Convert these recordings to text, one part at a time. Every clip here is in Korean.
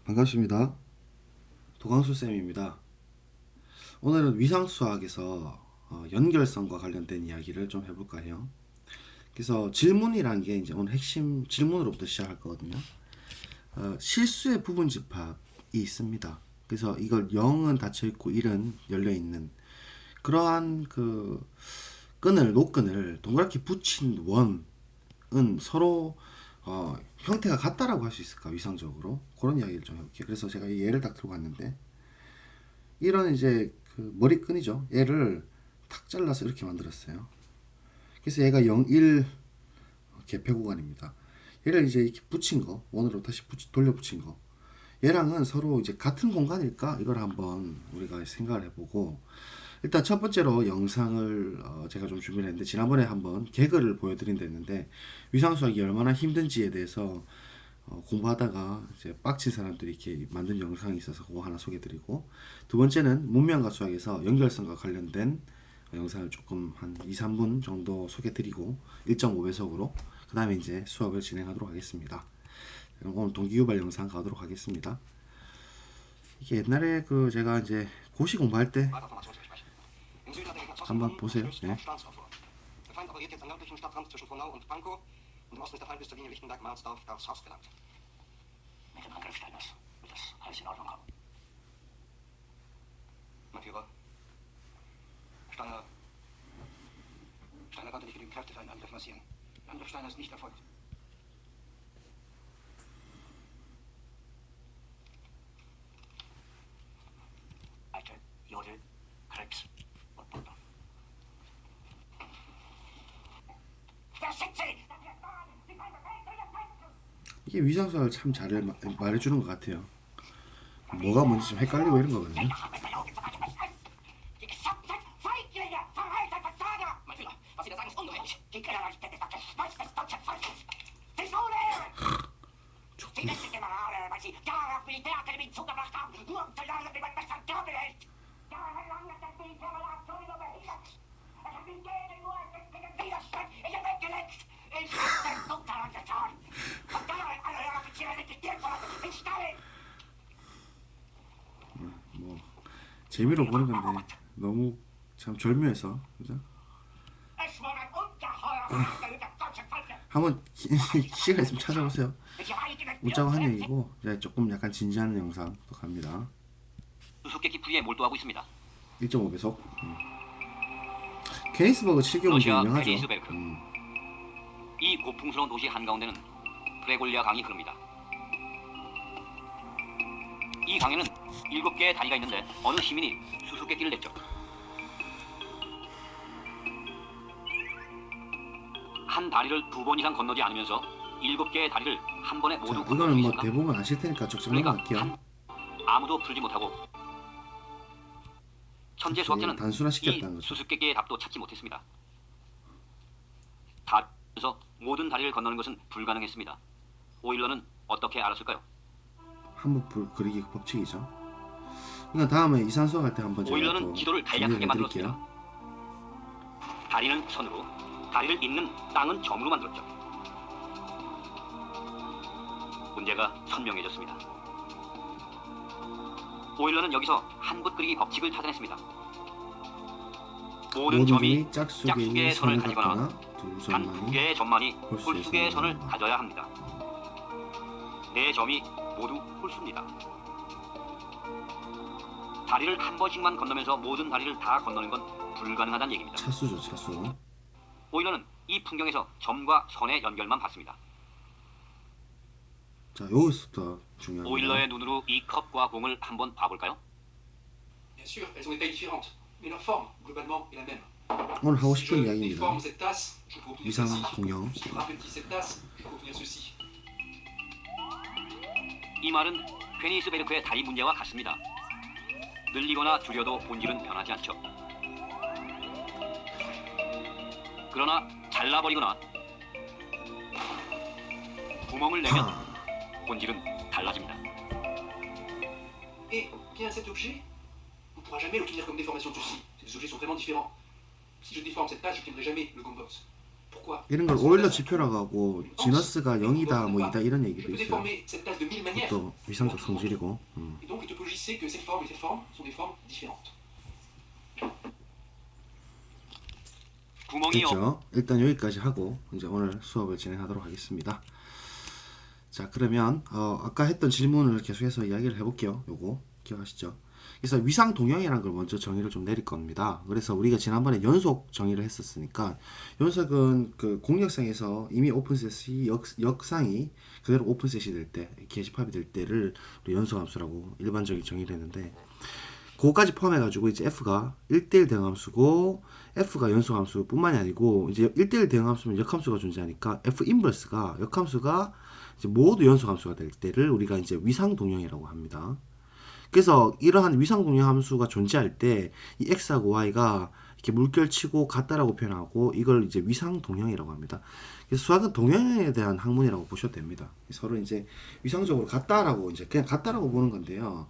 반갑습니다. 도강수쌤입니다. 오늘은 위상수학에서 연결성과 관련된 이야기를 좀 해볼까 해요. 그래서 질문이란 게 이제 오늘 핵심 질문으로부터 시작할 거거든요. 실수의 부분 집합이 있습니다. 그래서 이걸 0은 닫혀있고 1은 열려있는 그러한 그 노끈을 동그랗게 붙인 원은 서로 형태가 같다라고 할 수 있을까, 위상적으로. 그런 이야기를 좀 해볼게요. 그래서 제가 이 예를 딱 들고 왔는데, 이런 이제 그 머리끈이죠. 얘를 탁 잘라서 이렇게 만들었어요. 그래서 얘가 0, 1 개폐 구간입니다. 얘를 이제 이렇게 붙인 거, 원으로 다시 돌려 붙인 거, 얘랑은 서로 이제 같은 공간일까? 이걸 한번 우리가 생각을 해보고, 일단 첫 번째로 영상을 제가 좀 준비를 했는데, 지난번에 한번 개그를 보여드린 데 있는데, 위상수학이 얼마나 힘든지에 대해서 공부하다가 이제 빡친 사람들이 이렇게 만든 영상이 있어서 그거 하나 소개드리고, 두 번째는 문명과 수학에서 연결성과 관련된 영상을 조금 한 2, 3분 정도 소개드리고 1.5배속으로 그 다음에 이제 수업을 진행하도록 하겠습니다. 오늘 동기유발 영상 가도록 하겠습니다. 이게 옛날에 그 제가 이제 고시 공부할 때 한번 보세요. 네. Mit dem Angriff Steiners wird das alles in Ordnung kommen. Mein Führer, Steiner konnte nicht genügend Kräfte für einen Angriff massieren. Der Angriff Steiner ist nicht erfolgt. Eitel, Jodel, Krebs und Pulver. Wer schickt sie? 이게 위상수학을 참 잘 말해주는 것 같아요. 뭐가 뭔지 좀 헷갈리고 이런 거거든요. Die letzte Generale, weil sie Jahre auf Militärakademie zugebracht haben, nur um zu lernen, wie man Messer Körper hält. Jahrelang hat das Militär meine Aktion überhindert. Es hat mich gegen nur einen gegen Widerstand in den Weg gelegt. Ich hab den Blut daran getan. Und dann alle Offiziere liquidiert worden, in Stalin. 뭐 재미로 보는 건데 너무 참 절묘해서, 그죠? Es war ein ungeheurer der deutschen Volke. 한번 시간 있으면 찾아보세요. 웃자고 한 얘기고, 이제 조금 약간 진지한 영상 또 갑니다. 수수께끼 풀이에 몰두하고 있습니다. 1.5배속. 케니스버그 7개 문제 러시아 유명하죠. 케니스베르크. 이 고풍스러운 도시 한가운데는 프레골리아 강이 흐릅니다. 이 강에는 7개의 다리가 있는데 어느 시민이 수수께끼를 냈죠. 한 다리를 2번 이상 건너지 않으면서 7개의 다리를 한 번에 모두 자, 건널 수 이거는 뭐 있습니까? 대부분 아실 테니까 적정 넘어갈게요. 아무도 풀지 못하고 천재 수학자는 이 단순화시켰다는 거죠. 수수께끼의 답도 찾지 못했습니다. 다에서 모든 다리를 건너는 것은 불가능했습니다. 오일러는 어떻게 알았을까요? 한번 그리기 법칙이죠. 이건 다음에 이산수학 할 때 한번 제가 오일러는 또 지도를 간략하게 정리해 드릴게요. 만들었습니다. 다리는 선으로, 다리를 잇는 땅은 점으로 만들었죠. 문제가 선명해졌습니다. 오일러는 여기서 한붓 그리기 법칙을 찾아냈습니다. 모든 점이 짝수개의 선을 가지거나 단 2개의 점만이 홀수개의 선을 가져야 합니다. 4점이 모두 홀수입니다. 다리를 한 번씩만 건너면서 모든 다리를 다 건너는 건 불가능하다는 얘기입니다. 차수죠, 차수. 오일러는 이 풍경에서 점과 선의 연결만 봤습니다. 자, 여기서부터 중요합니다. 오일러의 눈으로 이 컵과 공을 한번 봐볼까요? Bien sûr, elles ont des tailles différentes, mais leur forme, globalement, est la même. 오늘 하고 Si 싶은 je 이야기입니다. déforme cette tasse, je peux obtenir 위상 ceci. 공형. Si je rapetis cette tasse, je peux obtenir ceci. 이 말은 케니스베르크의 다리 문제와 같습니다. 늘리거나 줄여도 본질은 변하지 않죠. 그러나 잘라버리거나 구멍을 내면 본질은 달라집니다. Et bien cet objet, on ne pourra jamais l'obtenir comme déformation de ceci. Ces deux objets sont vraiment différents. Si je déforme cette tasse, je n'obtiendrai jamais le gombox. Pourquoi? 이런 걸 Parce que 오일러 là, 지표라고 하고 지너스가 0이다 뭐 2다 이런 il 얘기도 peut 있어요. déformer cette tâche de mille manières. 또 위상적 성질이고. Et donc, le topologie sait que cette forme et cette forme sont des formes différentes. 구멍이 없. 됐죠? 일단 여기까지 하고 이제 오늘 수업을 진행하도록 하겠습니다. 자, 그러면 아까 했던 질문을 계속해서 이야기를 해볼게요. 요거 기억하시죠? 그래서 위상 동형이라는 걸 먼저 정의를 좀 내릴 겁니다. 그래서 우리가 지난번에 연속 정의를 했었으니까 연속은 그 공역상에서 이미 오픈셋이 역상이 그대로 오픈셋이 될 때, 계집합이 될 때를 우리 연속함수라고 일반적인 정의를 했는데 그거까지 포함해가지고 이제 f가 1대1 대응함수고 f가 연속함수 뿐만이 아니고 이제 1대1 대응함수면 역함수가 존재하니까 f 인버스가 역함수가 이제 모두 연속함수가 될 때를 우리가 이제 위상동형이라고 합니다. 그래서 이러한 위상동형 함수가 존재할 때 이 x하고 y가 이렇게 물결치고 같다라고 표현하고 이걸 이제 위상동형이라고 합니다. 그래서 수학은 동형에 대한 학문이라고 보셔도 됩니다. 서로 이제 위상적으로 같다라고 이제 그냥 같다라고 보는 건데요.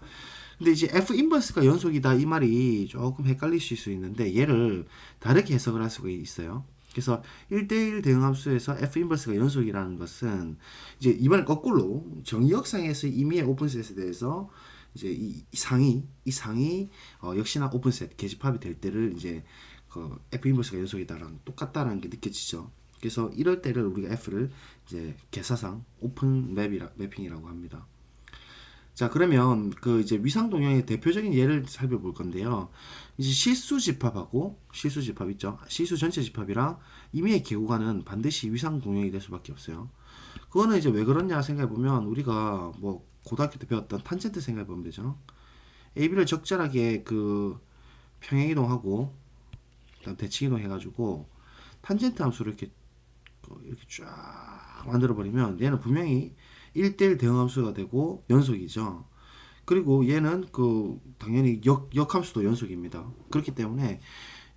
근데 이제 f 인버스가 연속이다 이 말이 조금 헷갈리실 수 있는데 얘를 다르게 해석을 할 수가 있어요. 그래서 1대1 대응함수에서 f 인버스가 연속이라는 것은 이제 이번에 거꾸로 정의역상에서 임의의 오픈셋에 대해서 이제 이 상이 역시나 오픈셋 계집합이 될 때를 이제 그 f 인버스가 연속이다랑 똑같다라는 게 느껴지죠. 그래서 이럴 때를 우리가 f를 이제 개사상 오픈 매핑이라고 합니다. 자, 그러면 그 이제 위상동형의 대표적인 예를 살펴볼 건데요. 이제 실수 집합하고 실수 집합 있죠. 실수 전체 집합이랑 임의의 계구간은 반드시 위상동형이 될 수밖에 없어요. 그거는 이제 왜 그러냐 생각해 보면 우리가 뭐 고등학교 때 배웠던 탄젠트 생각해 보면 되죠. AB를 적절하게 그 평행이동하고 그다음 대칭이동 해가지고 탄젠트 함수를 이렇게 쫙 만들어 버리면 얘는 분명히 1대1 대응함수가 되고 연속이죠. 그리고 얘는 그 당연히 역함수도 연속입니다. 그렇기 때문에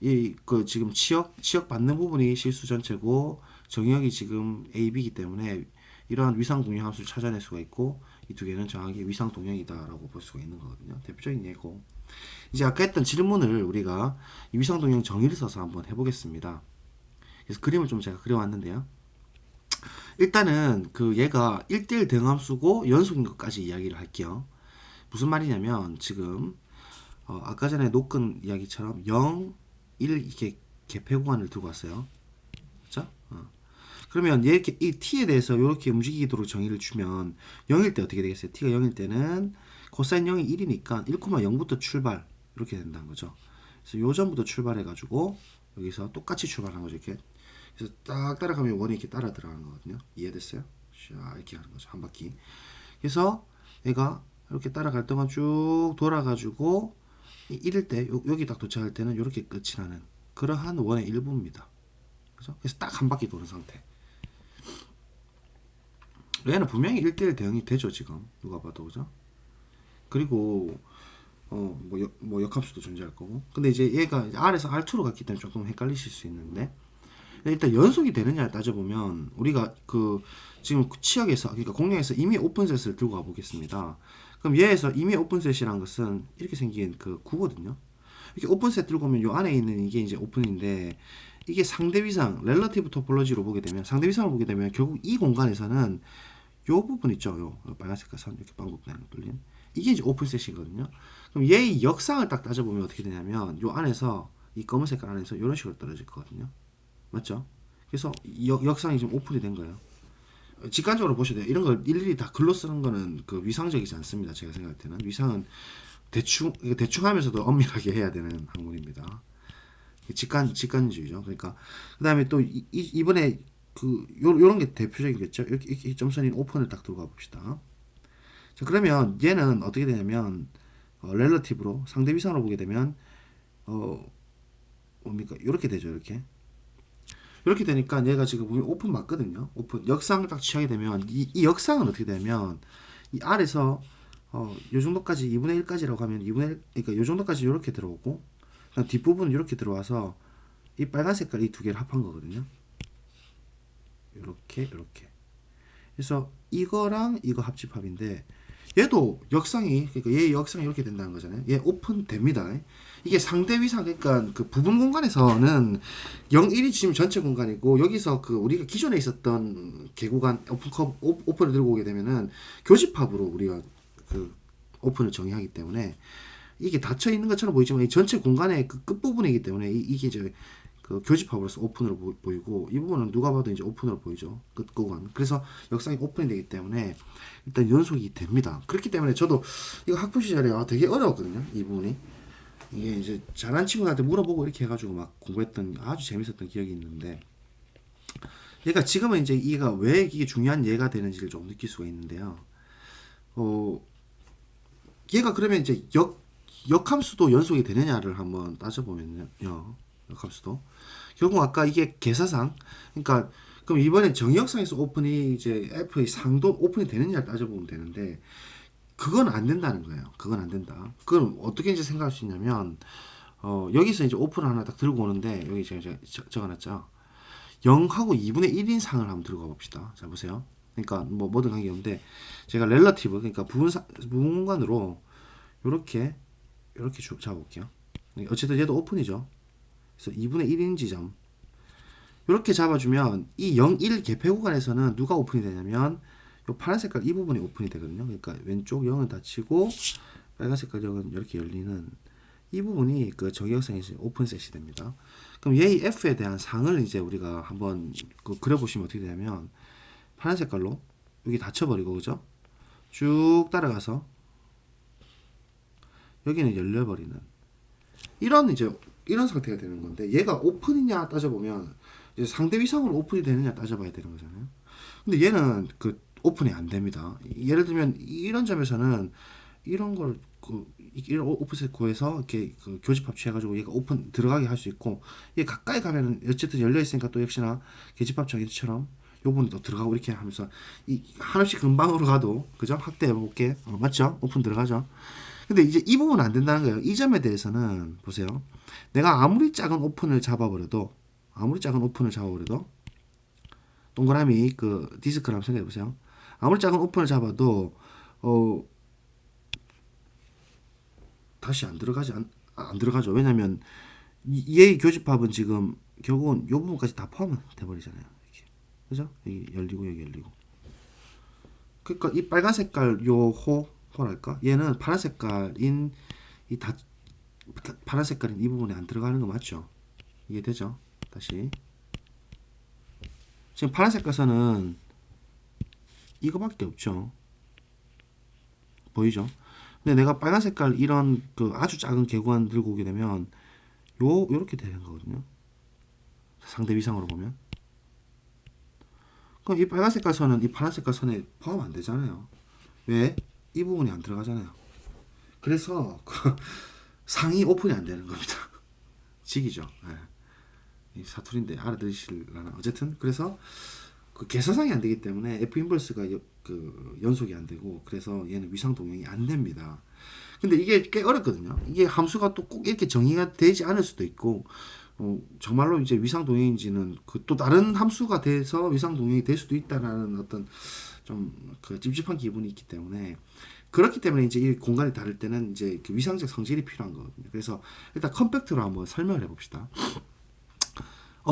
이 그 지금 치역 받는 부분이 실수 전체고 정역이 지금 A, B이기 때문에 이러한 위상동형 함수를 찾아낼 수가 있고 이 두 개는 정확히 위상동형이다라고 볼 수가 있는 거거든요. 대표적인 예고. 이제 아까 했던 질문을 우리가 이 위상동형 정의를 써서 한번 해보겠습니다. 그래서 그림을 좀 제가 그려왔는데요. 일단은 그 얘가 1대1 대응함수고 연속인 것까지 이야기를 할게요. 무슨 말이냐면 지금 아까 전에 녹근 이야기처럼 0, 1 이렇게 개폐 구간을 들고 왔어요. 그렇죠? 그러면 얘 이렇게 이 t에 대해서 이렇게 움직이도록 정의를 주면 0일 때 어떻게 되겠어요? t가 0일 때는 코사인 0이 1이니까 1,0부터 출발 이렇게 된다는 거죠. 그래서 요점부터 출발해 가지고 여기서 똑같이 출발하는 거죠. 이렇게 그래서 딱 따라가면 원이 이렇게 따라 들어가는 거거든요. 이해됐어요? 샤 이렇게 가는 거죠. 한 바퀴. 그래서 얘가 이렇게 따라갈 동안 쭉 돌아가지고 이럴 때 여기 딱 도착할 때는 이렇게 끝이 나는 그러한 원의 일부입니다. 그죠? 그래서 딱 한 바퀴 도는 상태. 얘는 분명히 1대1 대응이 되죠. 지금 누가 봐도 그죠? 그리고 뭐 역함수도 존재할 거고. 근데 이제 얘가 R에서 R2로 갔기 때문에 조금 헷갈리실 수 있는데 일단 연속이 되느냐를 따져보면 우리가 그 지금 치역에서 그러니까 공략에서 이미 오픈셋을 들고 가보겠습니다. 그럼 얘에서 이미 오픈셋이란 것은 이렇게 생긴 그 구거든요. 이렇게 오픈셋 들고 오면 요 안에 있는 이게 이제 오픈인데 이게 상대 위상 렐러티브 토폴로지로 보게 되면 상대 위상을 보게 되면 결국 이 공간에서는 요 부분 있죠. 요 빨간색깔 선 이렇게 반복되는 뚫린 이게 이제 오픈셋이거든요. 그럼 얘의 역상을 딱 따져보면 어떻게 되냐면 요 안에서 이 검은 색깔 안에서 이런 식으로 떨어질 거거든요. 맞죠? 그래서 역상이 지금 오픈이 된 거예요. 직관적으로 보셔야 돼요. 이런 걸 일일이 다 글로 쓰는 거는 그 위상적이지 않습니다. 제가 생각할 때는 위상은 대충 하면서도 엄밀하게 해야 되는 학문입니다. 직관주의죠. 그러니까 그 다음에 또 이번에 그 요런 게 대표적이겠죠. 이렇게 점선인 오픈을 딱 들어가 봅시다. 자, 그러면 얘는 어떻게 되냐면 렐러티브로 상대 위상으로 보게 되면 뭡니까? 이렇게 되죠. 이렇게 되니까 얘가 지금 보면 오픈 맞거든요. 오픈 역상을 딱 취하게 되면 이 역상은 어떻게 되면 이 R에서 요 정도까지 2분의 1까지라고 하면 2분의 1 그러니까 요 정도까지 이렇게 들어오고 그다음 뒷부분은 이렇게 들어와서 이 빨간 색깔 이 두 개를 합한 거거든요. 이렇게 그래서 이거랑 이거 합집합인데 얘도 역상이 그러니까 얘 역상이 이렇게 된다는 거잖아요. 얘 오픈됩니다. 이게 상대 위상 그러니까 그 부분 공간에서는 0, 1이 지금 전체 공간이고 여기서 그 우리가 기존에 있었던 개구간 오픈을 들고 오게 되면은 교집합으로 우리가 그 오픈을 정의하기 때문에 이게 닫혀 있는 것처럼 보이지만 이 전체 공간의 그 끝부분이기 때문에 이게 이제 그 교집합으로서 오픈으로 보이고 이 부분은 누가 봐도 이제 오픈으로 보이죠. 끝 구간. 그래서 역상이 오픈이 되기 때문에 일단 연속이 됩니다. 그렇기 때문에 저도 이거 학부 시절에 되게 어려웠거든요. 이 부분이. 이게 이제 잘한 친구한테 물어보고 이렇게 해가지고 막 공부했던 아주 재밌었던 기억이 있는데 얘가 지금은 이제 얘가 왜 이게 중요한 예가 되는지를 좀 느낄 수가 있는데요. 얘가 그러면 이제 역함수도 연속이 되느냐를 한번 따져보면요. 역함수도. 결국 아까 이게 계사상, 그러니까 그럼 이번엔 정의역상에서 오픈이 이제 F의 상도 오픈이 되느냐를 따져보면 되는데 그건 안 된다는 거예요. 그건 안 된다. 그럼 어떻게 이제 생각할 수 있냐면 여기서 이제 오픈을 하나 딱 들고 오는데 여기 제가 적어놨죠. 0하고 2분의 1인 상을 한번 들고 봅시다. 자 보세요. 그러니까 뭐 뭐든 관계 없는데 제가 렐러티브 그러니까 부분 공간으로 요렇게 잡아볼게요. 어쨌든 얘도 오픈이죠. 그래서 2분의 1인 지점 이렇게 잡아주면 이 0, 1 개폐 구간에서는 누가 오픈이 되냐면 요 파란 색깔 이 부분이 오픈이 되거든요. 그러니까 왼쪽 0은 닫히고 빨간 색깔 0은 이렇게 열리는 이 부분이 그 정의역상에서 오픈셋이 됩니다. 그럼 얘의 F에 대한 상을 이제 우리가 한번 그려보시면 어떻게 되냐면 파란 색깔로 여기 닫혀버리고 그죠? 쭉 따라가서 여기는 열려버리는 이런 상태가 되는 건데 얘가 오픈이냐 따져보면 이제 상대 위상으로 오픈이 되느냐 따져봐야 되는 거잖아요. 근데 얘는 그 오픈이 안 됩니다. 예를 들면 이런 점에서는 이런 걸 이런 오픈셋 구해서 이렇게 그 교집합 취해가지고 얘가 오픈 들어가게 할 수 있고 얘 가까이 가면은 어쨌든 열려 있으니까 또 역시나 교집합 정의처럼 요 부분이 또 들어가고 이렇게 하면서 이 한없이 근방으로 가도 그죠? 확대해 볼게. 맞죠? 오픈 들어가죠. 근데 이제 이 부분은 안 된다는 거예요. 이 점에 대해서는 보세요. 내가 아무리 작은 오픈을 잡아버려도 동그라미 그 디스크를 한번 생각해 보세요. 아무리 작은 오픈을 잡아도 다시 안 들어가죠. 왜냐면 얘의 교집합은 지금 결국은 요 부분까지 다 포함돼 버리잖아요. 이렇게. 그죠? 여기 열리고 여기 열리고. 그러니까 이 빨간 색깔 요 호랄까? 얘는 파란 색깔인 파란 색깔인 이 부분에 안 들어가는 거 맞죠? 이해되죠? 다시. 지금 파란색 가서는 이거밖에 없죠. 보이죠? 근데 내가 빨간 색깔 이런 그 아주 작은 개구간 들고 오게 되면 요렇게 되는 거거든요. 상대 위상으로 보면. 그럼 이 빨간 색깔 선은 이 파란 색깔 선에 포함 안 되잖아요. 왜? 이 부분이 안 들어가잖아요. 그래서 상이 오픈이 안 되는 겁니다. 직이죠. 네. 사투리인데 알아들으실라나. 어쨌든 그래서 그 계산상이 안 되기 때문에 F 인버스가 그 연속이 안 되고 그래서 얘는 위상 동형이 안 됩니다. 근데 이게 꽤 어렵거든요. 이게 함수가 또 꼭 이렇게 정의가 되지 않을 수도 있고 정말로 이제 위상 동형인지는 그 또 다른 함수가 돼서 위상 동형이 될 수도 있다라는 어떤 좀 그 찝찝한 기분이 있기 때문에 그렇기 때문에 이제 이 공간이 다를 때는 이제 그 위상적 성질이 필요한 거거든요. 그래서 일단 컴팩트로 한번 설명을 해봅시다.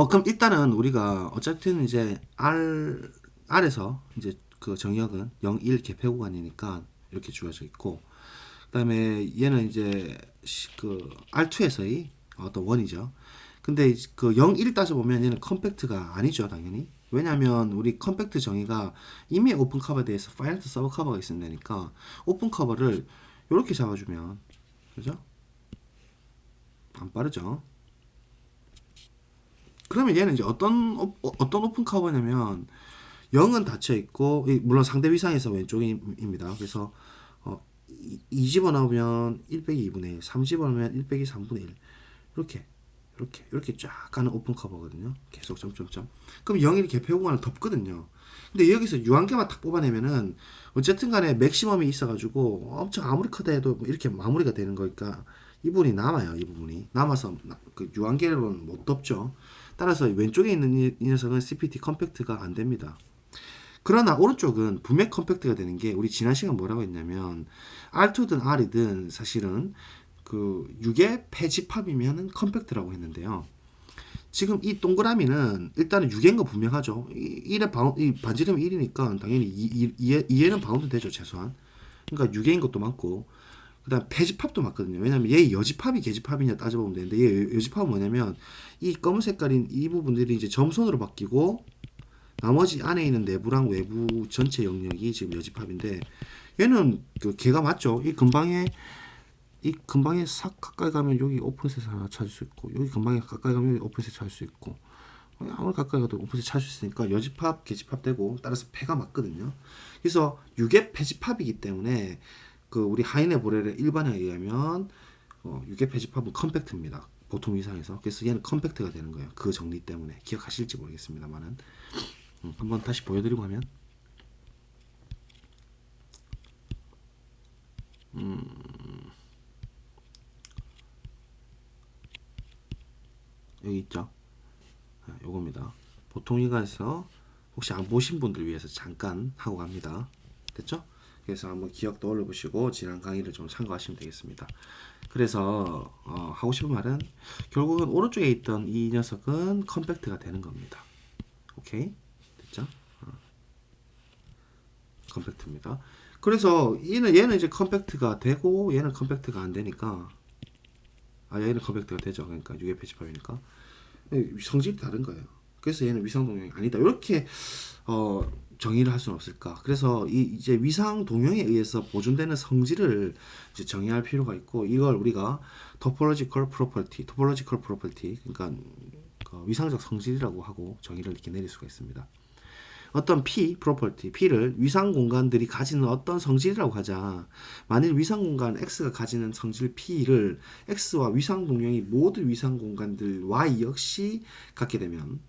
그럼 일단은 우리가 어쨌든 이제 R에서 이제 그 정역은 0, 1 개폐 구간이니까 이렇게 주어져 있고 그다음에 얘는 이제 그 R2에서의 어떤 원이죠. 근데 그 0, 1 따져보면 얘는 컴팩트가 아니죠, 당연히. 왜냐면 우리 컴팩트 정의가 이미 오픈 커버에 대해서 파이널트 서브 커버가 있으니까 오픈 커버를 이렇게 잡아주면 그죠? 안 빠르죠? 그러면 얘는 이제 어떤 오픈 커버냐면 0은 닫혀 있고 물론 상대 위상에서 왼쪽입니다. 그래서 2 집어넣으면 1 빼기 2분의 1, 3 집어넣으면 1 빼기 3분의 1 이렇게 쫙 가는 오픈 커버거든요. 계속 점점점. 그럼 0이 개폐 구간을 덮거든요. 근데 여기서 유한계만 탁 뽑아내면은 어쨌든 간에 맥시멈이 있어가지고 엄청 아무리 크다 해도 이렇게 마무리가 되는 거니까 이 부분이 남아요. 이 부분이 남아서 그 유한계로는 못 덮죠. 따라서 왼쪽에 있는 이 녀석은 CPT 컴팩트가 안 됩니다. 그러나 오른쪽은 분명 컴팩트가 되는 게 우리 지난 시간 뭐라고 했냐면 R2든 R이든 사실은 그 6의 패집합이면은 컴팩트라고 했는데요. 지금 이 동그라미는 일단은 6개인 거 분명하죠. 1의 이 반지름이 1이니까 당연히 2에는 바운드 되죠, 최소한. 그러니까 6개인 것도 맞고, 그 다음 패집합도 맞거든요. 왜냐면 얘 여집합이 계집합이냐 따져보면 되는데, 얘 여집합은 뭐냐면 이 검은 색깔인 이 부분들이 이제 점선으로 바뀌고 나머지 안에 있는 내부랑 외부 전체 영역이 지금 여집합인데, 얘는 그 걔가 맞죠. 이 근방에 싹 가까이 가면 여기 오픈셋 하나 찾을 수 있고, 여기 근방에 가까이 가면 여기 오픈셋 찾을 수 있고, 아무리 가까이 가도 오픈셋 찾을 수 있으니까 여집합, 계집합 되고, 따라서 패가 맞거든요. 그래서 6의 패집합이기 때문에 그 우리 하인의 보렐의 일반에 의하면 6의 패집합은 컴팩트입니다. 보통 위상에서. 그래서 얘는 컴팩트가 되는 거예요. 그 정리 때문에. 기억하실지 모르겠습니다만은. 한번 다시 보여드리고 하면 여기 있죠. 요겁니다. 보통 위가에서 혹시 안 보신 분들 위해서 잠깐 하고 갑니다. 됐죠? 그래서 한번 기억 떠올려 보시고 지난 강의를 좀 참고하시면 되겠습니다. 그래서 하고 싶은 말은 결국은 오른쪽에 있던 이 녀석은 컴팩트가 되는 겁니다. 오케이? 됐죠? 컴팩트입니다. 그래서 얘는 이제 컴팩트가 되고 얘는 컴팩트가 안 되니까 얘는 컴팩트가 되죠. 그러니까 6의 패집합이니까 성질이 다른 거예요. 그래서 얘는 위상동형이 아니다. 이렇게 정의를 할 수는 없을까. 그래서 이제 위상동형에 의해서 보존되는 성질을 이제 정의할 필요가 있고 이걸 우리가 topological property 그러니까 그 위상적 성질이라고 하고 정의를 이렇게 내릴 수가 있습니다. 어떤 P를 위상 공간들이 가지는 어떤 성질이라고 하자. 만일 위상 공간 X가 가지는 성질 P를 X와 위상 동형이 모두 위상 공간들 Y 역시 갖게 되면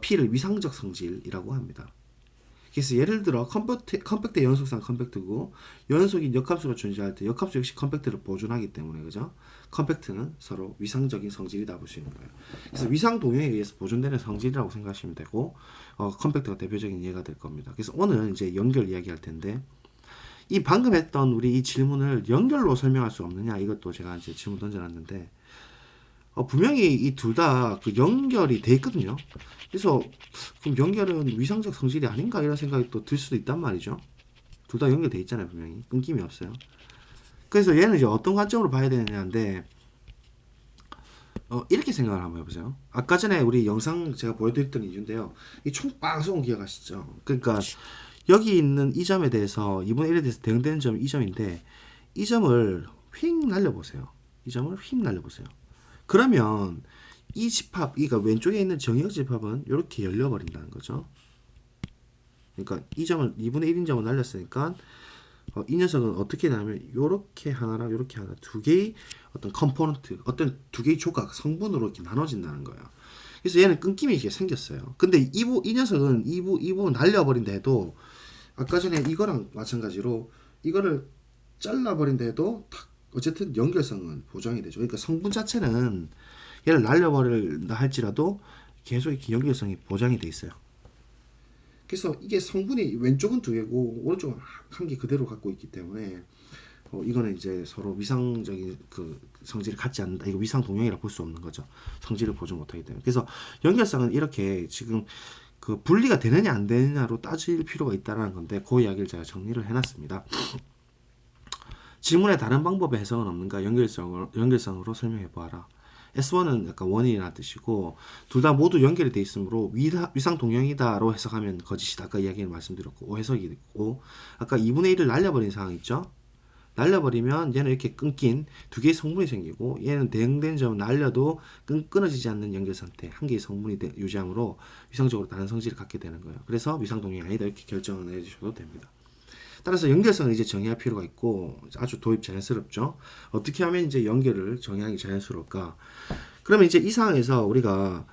P를 위상적 성질이라고 합니다. 그래서 예를 들어 컴팩트 연속상 컴팩트고 연속이 역함수로 존재할 때 역함수 역시 컴팩트를 보존하기 때문에 그죠? 컴팩트는 서로 위상적인 성질이다 볼 수 있는 거예요. 그래서 위상 동형에 의해서 보존되는 성질이라고 생각하시면 되고 컴팩트가 대표적인 예가 될 겁니다. 그래서 오늘 이제 연결 이야기할 텐데 이 방금 했던 우리 이 질문을 연결로 설명할 수 없느냐 이것도 제가 이제 질문 던져놨는데 분명히 이 둘 다 그 연결이 돼 있거든요. 그래서 그럼 연결은 위상적 성질이 아닌가 이런 생각이 또 들 수도 있단 말이죠. 둘 다 연결돼 있잖아요, 분명히 끊김이 없어요. 그래서 얘는 이제 어떤 관점으로 봐야 되느냐인데 이렇게 생각을 한번 해보세요. 아까 전에 우리 영상 제가 보여드렸던 이유인데요. 이 총빵 쏘은 기억하시죠? 그러니까 여기 있는 이 점에 대해서 2분의 1에 대해서 대응되는 점이 이 점인데 이 점을 휙 날려보세요. 이 점을 휙 날려보세요. 그러면 이 집합, 그러니까 왼쪽에 있는 정의역 집합은 이렇게 열려버린다는 거죠. 그러니까 이 점을 2분의 1인 점을 날렸으니까 이 녀석은 어떻게 되냐면 이렇게 하나랑 이렇게 하나 두 개의 어떤 컴포넌트, 어떤 두 개의 조각, 성분으로 이렇게 나눠진다는 거예요. 그래서 얘는 끊김이 이렇게 생겼어요. 근데 이 녀석은 이 부분 날려버린다 해도 아까 전에 이거랑 마찬가지로 이거를 잘라버린다 해도 어쨌든 연결성은 보장이 되죠. 그러니까 성분 자체는 얘를 날려버린다 할지라도 계속 이렇게 연결성이 보장이 돼 있어요. 그래서 이게 성분이 왼쪽은 두 개고 오른쪽은 한 개 그대로 갖고 있기 때문에 이거는 이제 서로 위상적인 그 성질을 갖지 않는다. 이거 위상 동형이라 볼 수 없는 거죠. 성질을 보존 못하기 때문에. 그래서 연결성은 이렇게 지금 그 분리가 되느냐 안 되느냐로 따질 필요가 있다라는 건데 그 이야기를 제가 정리를 해놨습니다. 질문에 다른 방법의 해석은 없는가? 연결성으로 설명해 보아라. S1은 약간 원인이라는 뜻이고 둘 다 모두 연결이 돼 있으므로 위상 동형이다로 해석하면 거짓이다. 아까 이야기를 말씀드렸고 오해석이 있고 아까 2분의 1을 날려버린 상황 있죠? 날려버리면 얘는 이렇게 끊긴 두 개의 성분이 생기고 얘는 대응된 점은 날려도 끊어지지 않는 연결 상태 한 개의 성분이 유지함으로 위상적으로 다른 성질을 갖게 되는 거예요. 그래서 위상 동형이 아니다 이렇게 결정을 내주셔도 됩니다. 따라서 연결성을 이제 정의할 필요가 있고 아주 도입 자연스럽죠. 어떻게 하면 이제 연결을 정의하기 자연스러울까? 그러면 이제 이 상황에서 우리가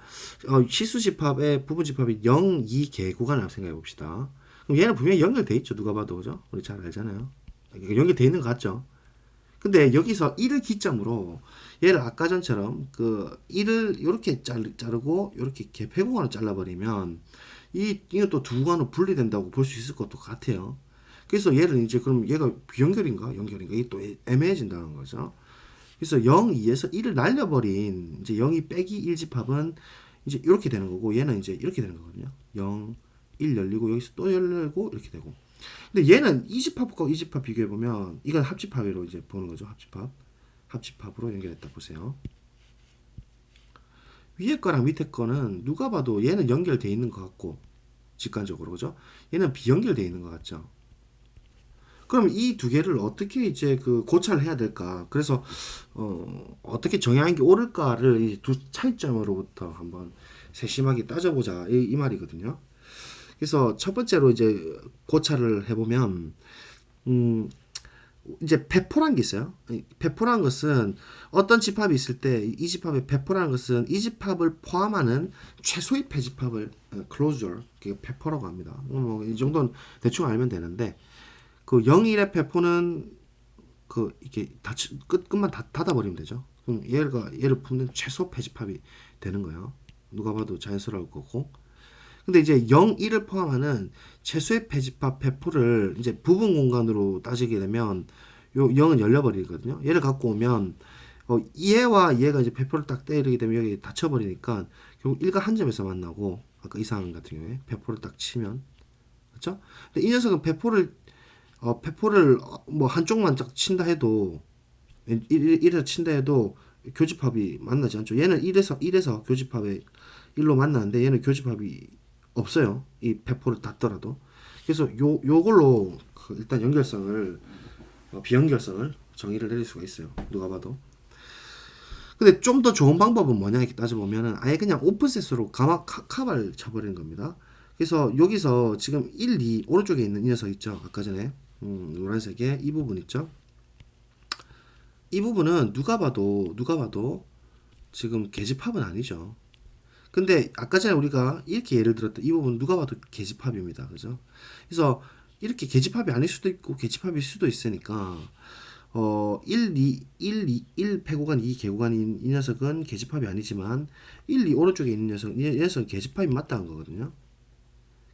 시수 집합의 부분 집합이 0, 2 개 구간이라고 생각해 봅시다. 그럼 얘는 분명히 연결돼 있죠. 누가 봐도 그죠? 우리 잘 알잖아요. 연결돼 있는 것 같죠? 근데 여기서 1을 기점으로 얘를 아까 전처럼 그 1을 이렇게 자르고 이렇게 개폐공간으로 잘라버리면 이것도 두 구간으로 분리된다고 볼 수 있을 것도 같아요. 그래서 얘를 이제 그럼 얘가 비연결인가 연결인가 이게 또 애매해진다는 거죠. 그래서 0, 2에서 1을 날려버린 이제 0이 빼기 1 집합은 이제 이렇게 되는 거고 얘는 이제 이렇게 되는 거거든요. 0, 1 열리고 여기서 또 열리고 이렇게 되고. 근데 얘는 이 집합과 이 집합 비교해 보면 이건 합집합으로 이제 보는 거죠. 합집합으로 연결했다 보세요. 위에 거랑 밑에 거는 누가 봐도 얘는 연결돼 있는 것 같고 직관적으로 그죠? 얘는 비연결돼 있는 것 같죠. 그럼 이 두 개를 어떻게 이제 그 고찰을 해야 될까? 그래서 어떻게 정의하는 게 옳을까를 이 두 차이점으로부터 한번 세심하게 따져보자 이 말이거든요. 그래서 첫 번째로 이제 고찰을 해보면 이제 배포란 게 있어요. 배포란 것은 어떤 집합이 있을 때 이 집합의 배포라는 것은 이 집합을 포함하는 최소의 배집합을 closure, 배포라고 합니다. 뭐 이 정도는 대충 알면 되는데 그 0, 1의 배포는 그 이렇게 끝만 닫아버리면 되죠. 그럼 얘를 품는 최소 배집합이 되는 거예요. 누가 봐도 자연스러울 거고. 근데 이제 0, 1을 포함하는 최소의 배집합 배포를 이제 부분 공간으로 따지게 되면 요 0은 열려버리거든요. 얘를 갖고 오면 얘와 얘가 이제 배포를 딱 때리게 되면 여기 닫혀버리니까 결국 1과 한 점에서 만나고 아까 이 상황 같은 경우에 배포를 딱 치면 그렇죠? 근데 이 녀석은 배포를 뭐 한쪽만 딱 친다 해도 1에서 친다 해도 교집합이 만나지 않죠. 얘는 1에서 교집합에 1로 만나는데 얘는 교집합이 없어요. 이 배포를 닫더라도. 그래서 요걸로 일단 연결성을 비연결성을 정의를 내릴 수가 있어요. 누가 봐도. 근데 좀 더 좋은 방법은 뭐냐 이렇게 따져보면은 아예 그냥 오픈셋으로 카바를 쳐버리는 겁니다. 그래서 여기서 지금 1, 2 오른쪽에 있는 이 녀석 있죠. 아까 전에 노란색의 이 부분 있죠. 이 부분은 누가 봐도 지금 계집합은 아니죠. 근데 아까 전에 우리가 이렇게 예를 들었던 이 부분은 누가 봐도 계집합입니다. 그죠? 그래서 이렇게 계집합이 아닐 수도 있고 계집합일 수도 있으니까 1 배구간 2 개구간인 이 녀석은 계집합이 아니지만 1, 2 오른쪽에 있는 이 녀석은 계집합이 맞다는 거거든요.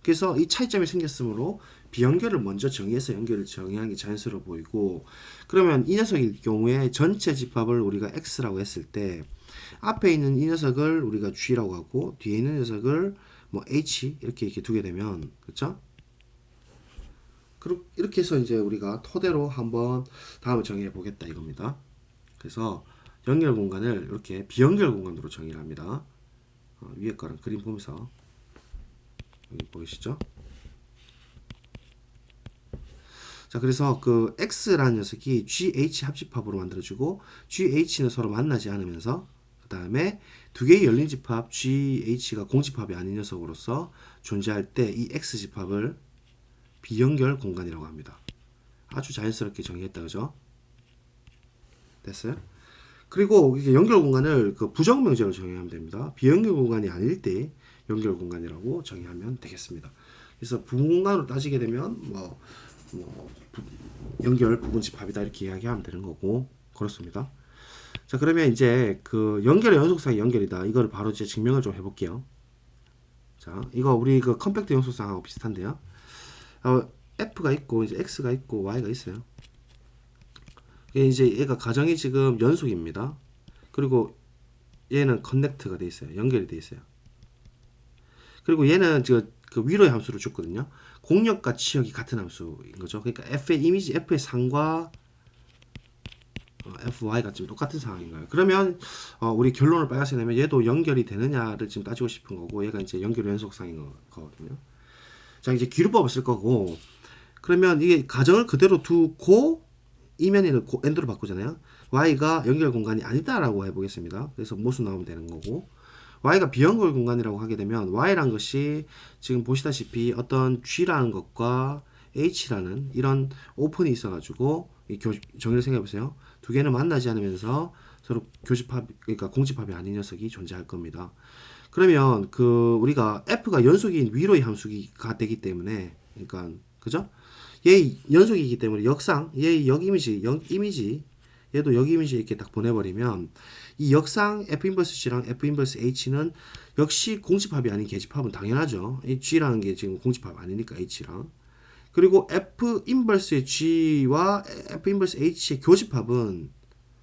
그래서 이 차이점이 생겼으므로 비연결을 먼저 정의해서 연결을 정의하는 게 자연스러워 보이고, 그러면 이 녀석일 경우에 전체 집합을 우리가 X라고 했을 때 앞에 있는 이 녀석을 우리가 G라고 하고 뒤에 있는 녀석을 뭐 H 이렇게 두게 되면 그렇죠? 이렇게 해서 이제 우리가 토대로 한번 다음을 정의해 보겠다 이겁니다. 그래서 연결 공간을 이렇게 비연결 공간으로 정의를 합니다. 위에 거랑 그림 보면서 여기 보이시죠? 자, 그래서 그 X라는 녀석이 GH 합집합으로 만들어지고 GH는 서로 만나지 않으면서 그 다음에 두 개의 열린 집합 GH가 공집합이 아닌 녀석으로서 존재할 때 이 X집합을 비연결 공간이라고 합니다. 아주 자연스럽게 정의했다, 그죠? 됐어요? 그리고 이게 연결 공간을 그 부정명제로 정의하면 됩니다. 비연결 공간이 아닐 때 연결 공간이라고 정의하면 되겠습니다. 그래서 부분 공간으로 따지게 되면 연결 부분 집합이다 이렇게 이야기하면 되는 거고 그렇습니다. 자, 그러면 이제 그 연결의 연속상의 연결이다. 이거를 바로 이제 증명을 좀 해볼게요. 자, 이거 우리 그 컴팩트 연속상하고 비슷한데요. F가 있고 이제 X가 있고 Y가 있어요. 이제 얘가 가정이 지금 연속입니다. 그리고 얘는 커넥트가 돼 있어요. 연결이 돼 있어요. 그리고 얘는 그 위로의 함수를 줬거든요. 공역과 치역이 같은 함수인 거죠. 그러니까 F의 이미지 F의 상과 FY가 지금 똑같은 상황인 거예요. 그러면 우리 결론을 빨갛게 내면 얘도 연결이 되느냐를 지금 따지고 싶은 거고 얘가 이제 연결 연속상인 거거든요. 자, 이제 기루법을 쓸 거고, 그러면 이게 가정을 그대로 두고 이면을 엔드로 바꾸잖아요. y가 연결 공간이 아니다라고 해보겠습니다. 그래서 모수 나오면 되는 거고, y가 비연결 공간이라고 하게 되면 y란 것이 지금 보시다시피 어떤 g라는 것과 h라는 이런 오픈이 있어가지고 정의를 생각해보세요. 두 개는 만나지 않으면서 서로 교집합, 그러니까 공집합이 아닌 녀석이 존재할 겁니다. 그러면 그 우리가 f가 연속인 위로의 함수가 되기 때문에, 그러니까 그죠? 얘 연속이기 때문에 역상 얘의 역 이미지 얘도 여기 이미지 이렇게 딱 보내버리면 이 역상 F 인버스 G랑 F 인버스 H는 역시 공집합이 아닌 계집합은 당연하죠. 이 G라는 게 지금 공집합 아니니까 H랑. 그리고 F 인버스 G와 F 인버스 H의 교집합은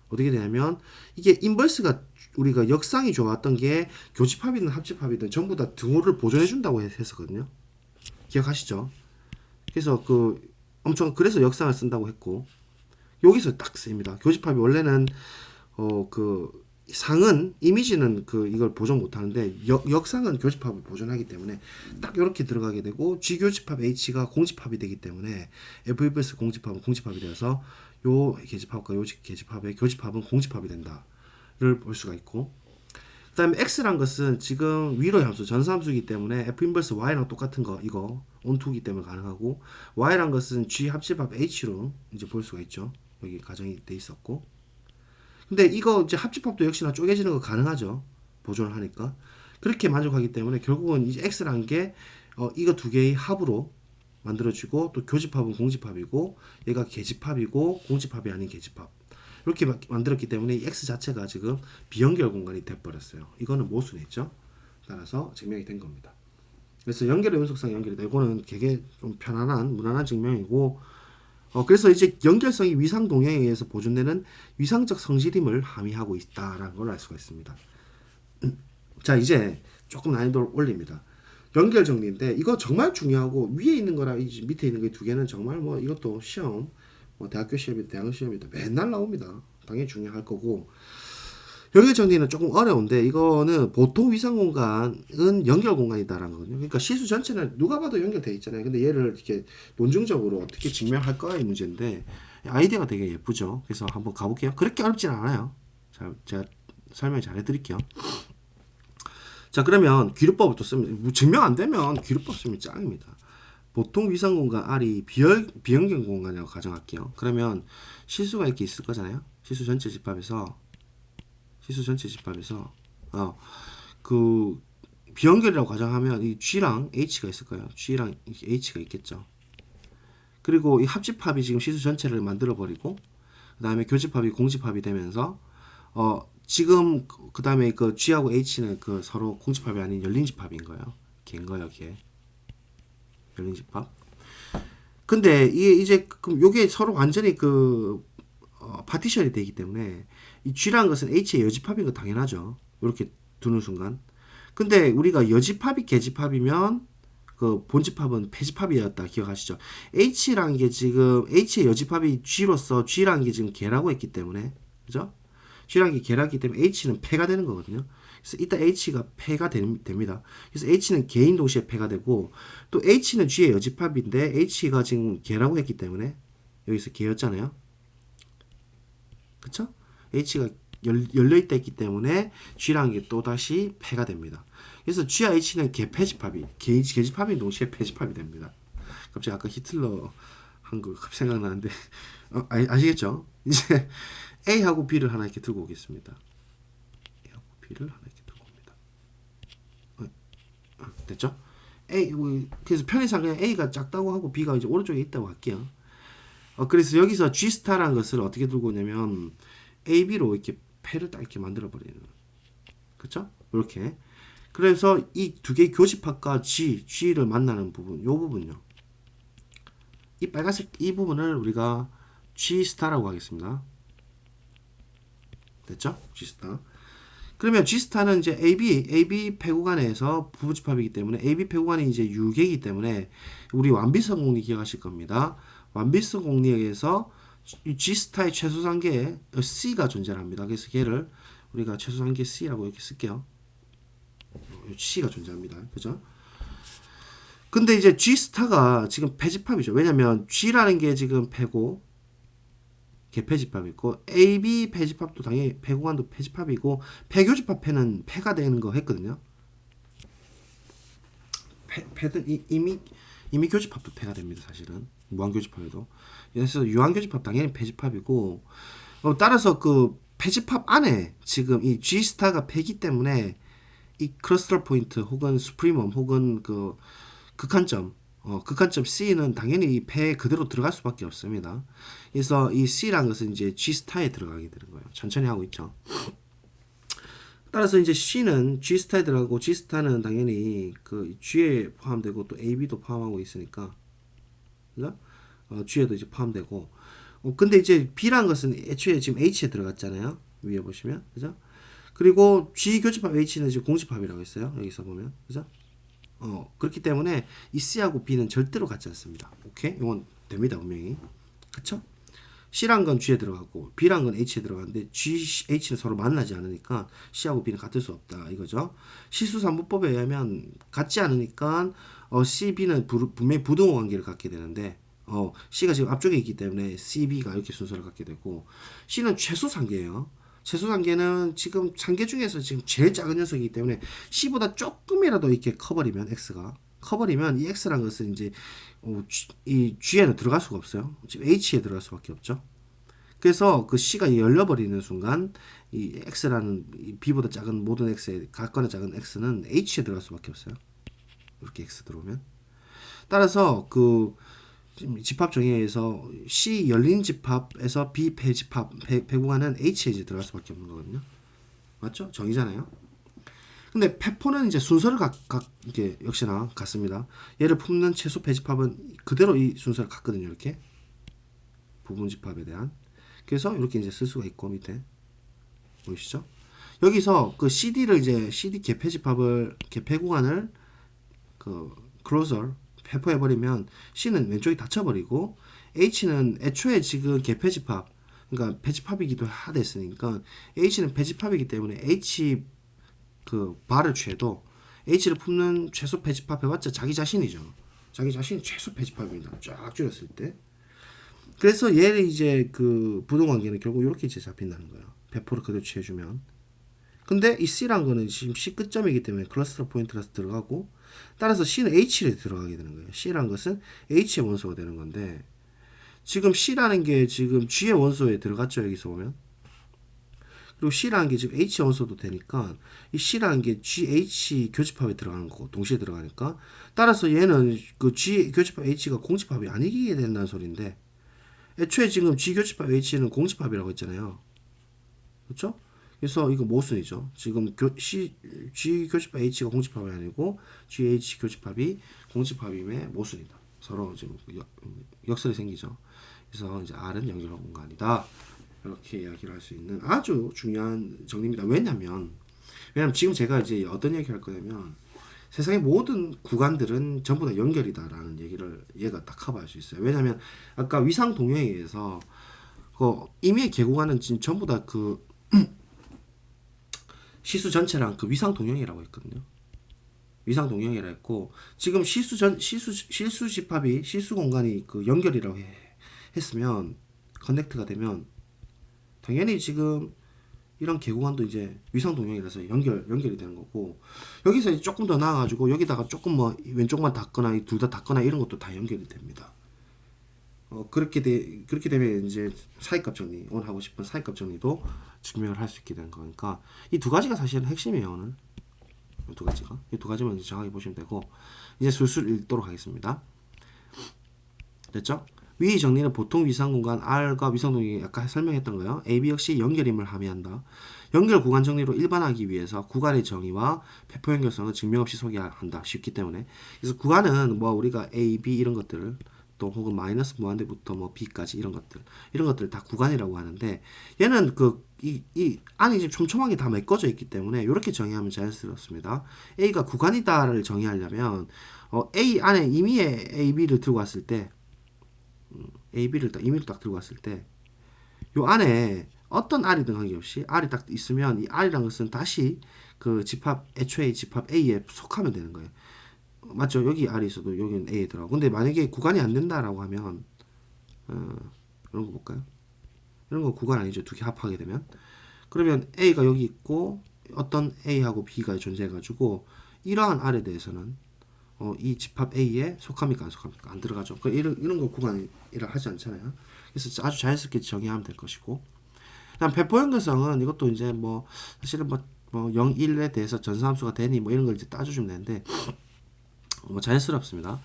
어떻게 되냐면 이게 인버스가 우리가 역상이 좋았던 게 교집합이든 합집합이든 전부 다 등호를 보존해 준다고 했었거든요. 기억하시죠? 그래서 그래서 역상을 쓴다고 했고 여기서 딱 쓰입니다. 교집합이 원래는 상은 이미지는 이걸 보존 못 하는데 역상은 교집합을 보존하기 때문에 딱 이렇게 들어가게 되고 G 교집합 H가 공집합이 되기 때문에 F 인버스 공집합은 공집합이 되어서 요 계집합과 요 계집합의 교집합은 공집합이 된다를 볼 수가 있고 그 다음에 X란 것은 지금 위로의 함수 전사함수이기 때문에 F 인버스 Y랑 똑같은 거 이거 온투기 때문에 가능하고 Y란 것은 G 합집합 H로 이제 볼 수가 있죠. 여기 가정이 돼 있었고 근데 이거 이제 합집합도 역시나 쪼개지는 거 가능하죠. 보존을 하니까 그렇게 만족하기 때문에 결국은 이제 X라는 게 이거 두 개의 합으로 만들어지고 또 교집합은 공집합이고 얘가 계집합이고 공집합이 아닌 계집합 이렇게 만들었기 때문에 이 X 자체가 지금 비연결 공간이 돼버렸어요. 이거는 모순했죠. 따라서 증명이 된 겁니다. 그래서 연결의 연속상 연결이다. 이거는 되게 좀 편안한 무난한 증명이고 그래서 이제 연결성이 위상 동향에 의해서 보존되는 위상적 성질임을 함의하고 있다라는 걸 알 수가 있습니다. 자 이제 조금 난이도를 올립니다. 연결 정리인데 이거 정말 중요하고 위에 있는 거랑 밑에 있는 거 두 개는 정말 뭐 이것도 시험 대학교 시험이다 대학 시험이다 맨날 나옵니다. 당연히 중요할 거고 연결 정리는 조금 어려운데 이거는 보통 위상 공간은 연결 공간이다라는 거거든요. 그러니까 시수 전체는 누가 봐도 연결돼 있잖아요. 근데 얘를 이렇게 논증적으로 어떻게 증명할까의 문제인데 아이디어가 되게 예쁘죠. 그래서 한번 가볼게요. 그렇게 어렵진 않아요. 자, 제가 설명 잘 해드릴게요. 자 그러면 귀류법을 또 쓰면 증명 안 되면 귀류법 쓰면 짱입니다. 보통 위상 공간 R이 비연결 공간이라고 가정할게요. 그러면 실수가 이렇게 있을 거잖아요. 실수 전체 집합에서 비연결이라고 가정하면 이 G랑 H가 있을 거예요. G랑 H가 있겠죠. 그리고 이 합집합이 지금 시수 전체를 만들어 버리고 그 다음에 교집합이 공집합이 되면서 지금 그 다음에 G하고 H는 서로 공집합이 아닌 열린 집합인 거예요. 걔인 거예요, 걔. 열린 집합. 근데 이게 이제 요게 서로 완전히 파티션이 되기 때문에 이 G라는 것은 H의 여집합인 거 당연하죠. 이렇게 두는 순간. 근데 우리가 여집합이 계집합이면 본집합은 폐집합이었다 기억하시죠? H라는 게 지금 H의 여집합이 G로서 G라는 게 지금 개라고 했기 때문에 그죠? G라는 게 개라기 때문에 H는 폐가 되는 거거든요. 그래서 이따 H가 폐가 됩니다. 그래서 H는 개인 동시에 폐가 되고 또 H는 G의 여집합인데 H가 지금 개라고 했기 때문에 여기서 개였잖아요. 그쵸? H가 열려있다 했기 때문에 G라는 게 또다시 폐가 됩니다. 그래서 G와 H는 개폐집합이 개집합인 동시에 폐집합이 됩니다. 갑자기 아까 히틀러 한 거 생각나는데 아시겠죠? 이제 A하고 B를 하나 이렇게 들고 오겠습니다. A하고 B를 하나 이렇게 들고 옵니다. 됐죠? 그래서 편의상 그냥 A가 작다고 하고 B가 이제 오른쪽에 있다고 할게요. 그래서 여기서 G스타라는 것을 어떻게 들고 오냐면 AB로 이렇게 패를 딱 이렇게 만들어 버리는. 그쵸? 이렇게. 그래서 이 두 개의 교집합과 G를 만나는 부분, 요 부분요. 이 빨간색 이 부분을 우리가 G스타라고 하겠습니다. 됐죠? G스타. 그러면 G스타는 이제 AB 폐구간에서 부부집합이기 때문에 AB 폐구간이 이제 유계이기 때문에 우리 완비성 공리 기억하실 겁니다. 완비성 공리에서 G스타의 최소상계 C가 존재합니다. 그래서 걔를 우리가 최소상계 C라고 이렇게 쓸게요. C가 존재합니다. 그죠? 근데 이제 G스타가 지금 폐집합이죠. 왜냐면 G라는 게 지금 폐고 개폐집합이 있고 AB 폐집합도 당연히 폐구간도 폐집합이고 폐교집합 폐는 폐가 되는 거 했거든요. 폐든 이미 교집합도 폐가 됩니다. 사실은 무한교집합에도. 그래서 유한교집합 당연히 폐집합이고 따라서 폐집합 안에 지금 이 G스타가 폐기 때문에 이 크러스터 포인트 혹은 수프리멈 혹은 극한점 극한점 C는 당연히 이 패에 그대로 들어갈 수밖에 없습니다. 그래서 이 C라는 것은 이제 G 스타에 들어가게 되는 거예요. 천천히 하고 있죠. 따라서 이제 C는 G 스타에 들어가고 G 스타는 당연히 그 G에 포함되고 또 AB도 포함하고 있으니까, 그죠? G에도 이제 포함되고. 근데 이제 B라는 것은 애초에 지금 H에 들어갔잖아요. 위에 보시면, 그죠? 그리고 G 교집합 H는 지금 공집합이라고 했어요. 여기서 보면, 그죠? 그렇기 때문에 이 C하고 B는 절대로 같지 않습니다. 오케이? 이건 됩니다, 분명히. 그쵸? C란 건 G에 들어가고 B란 건 H에 들어가는데 G, H는 서로 만나지 않으니까 C하고 B는 같을 수 없다, 이거죠. 실수삼부법에 의하면 같지 않으니까 C, B는 분명히 부등호 관계를 갖게 되는데 C가 지금 앞쪽에 있기 때문에 C, B가 이렇게 순서를 갖게 되고, C는 최소 상계예요. 최소 상계는 지금 상계 중에서 지금 제일 작은 녀석이기 때문에 C보다 조금이라도 이렇게 커버리면, X가 커버리면 이 X라는 것은 이제 이 G에는 들어갈 수가 없어요. 지금 H에 들어갈 수밖에 없죠. 그래서 그 C가 열려버리는 순간 이 X라는 이 B보다 작은 모든 X에 같거나 작은 X는 H에 들어갈 수밖에 없어요. 이렇게 X 들어오면. 따라서 그 집합 정의에서 C 열린 집합에서 B 폐집합 배구간은 H에 이제 들어갈 수밖에 없는 거거든요. 맞죠? 정의잖아요. 근데 폐포는 이제 순서를 이게 역시나 같습니다. 얘를 품는 최소 폐집합은 그대로 이 순서를 갖거든요. 이렇게 부분 집합에 대한. 그래서 이렇게 이제 쓸 수가 있고, 밑에 보이시죠? 여기서 그 CD를 이제 CD 개폐집합을 개폐구간을 그 클로저 배포해버리면 C는 왼쪽이 닫혀버리고 H는 애초에 지금 개폐집합, 그러니까 폐집합이기도 하됐으니까 H는 폐집합이기 때문에 H 그 바를 취해도 H를 품는 최소 폐집합 해봤자 자기 자신이죠. 자기 자신이 최소 폐집합입니다. 쫙 줄였을 때. 그래서 얘를 이제 그 부동관계는 결국 이렇게 이제 잡힌다는 거예요. 배포를 그대로 취해주면. 근데 이 C란 거는 지금 C 끝점이기 때문에 클러스터 포인트라서 들어가고, 따라서 C는 H에 들어가게 되는 거예요. C란 것은 H의 원소가 되는 건데, 지금 C라는 게 지금 G의 원소에 들어갔죠. 여기서 보면. 그리고 C라는 게 지금 H 원소도 되니까 이 C라는 게 GH 교집합에 들어가는 거고 동시에 들어가니까, 따라서 얘는 그 G 교집합 H가 공집합이 아니게 된다는 소리인데, 애초에 지금 G 교집합 H는 공집합이라고 했잖아요. 그렇죠? 그래서 이거 모순이죠. 지금 G 교집합 H가 공집합이 아니고 GH 교집합이 공집합임의 모순이다. 서로 지금 역설이 생기죠. 그래서 이제 R은 연결 공간이다. 이렇게 이야기를 할 수 있는 아주 중요한 정리입니다. 왜냐면 지금 제가 이제 어떤 얘기를 할 거냐면, 세상의 모든 구간들은 전부 다 연결이다라는 얘기를 얘가 딱 커버할 수 있어요. 왜냐면 아까 위상 동형에 의해서 그 임의의 개구간은 지금 전부 다 그 시수 전체랑 그 위상 동형이라고 했거든요. 위상 동형이라 했고, 지금 실수 집합이 실수 공간이 그 연결이라고 했으면, 커넥트가 되면 당연히 지금 이런 개구간도 이제 위상 동형이라서 연결이 되는 거고, 여기서 이제 조금 더 나아가지고 여기다가 조금 뭐 왼쪽만 닿거나 둘 다 닿거나 이런 것도 다 연결이 됩니다. 그렇게 되면 이제 사이값 정리, 오늘 하고 싶은 사이값 정리도 증명을 할 수 있게 되는 거니까, 이 두 가지가 사실은 핵심이에요. 오늘 이 두 가지만 이제 정확히 보시면 되고, 이제 술술 읽도록 하겠습니다. 됐죠? 위 정리는 보통 위상 공간 R과 위상 동형이 아까 설명했던 거예요. AB 역시 연결임을 함의한다. 연결 구간 정리로 일반하기 위해서 구간의 정의와 배포 연결성은 증명 없이 소개한다. 쉽기 때문에. 그래서 구간은 뭐 우리가 A, B 이런 것들을 또 혹은 마이너스 무한대부터 뭐 B까지 이런 것들 다 구간이라고 하는데, 얘는 이 안이 지금 촘촘하게 다 메꿔져 있기 때문에 이렇게 정의하면 자연스럽습니다. A가 구간이다를 정의하려면 A 안에 임의의 AB를 들고 왔을 때, AB를 임의로 딱 들고 왔을 때, 요 안에 어떤 R이든 관계없이 R이 딱 있으면 이 R이라는 것은 다시 그 애초에 집합 A에 속하면 되는 거예요. 맞죠? 여기 R이 있어도 여기는 A에 들어가고. 근데 만약에 구간이 안 된다라고 하면 이런 거 볼까요? 이런 거 구간 아니죠. 두 개 합하게 되면. 그러면 A가 여기 있고 어떤 A하고 B가 존재해가지고 이러한 R에 대해서는 이 집합 A에 속합니까 안 속합니까? 안 들어가죠. 이런 거 구간이라 하지 않잖아요. 그래서 아주 자연스럽게 정의하면 될 것이고, 그다음 배포 연결성은 이것도 이제 뭐 사실은 뭐 0, 1에 대해서 전사함수가 되니 뭐 이런 걸 이제 따져주면 되는데 뭐 자연스럽습니다.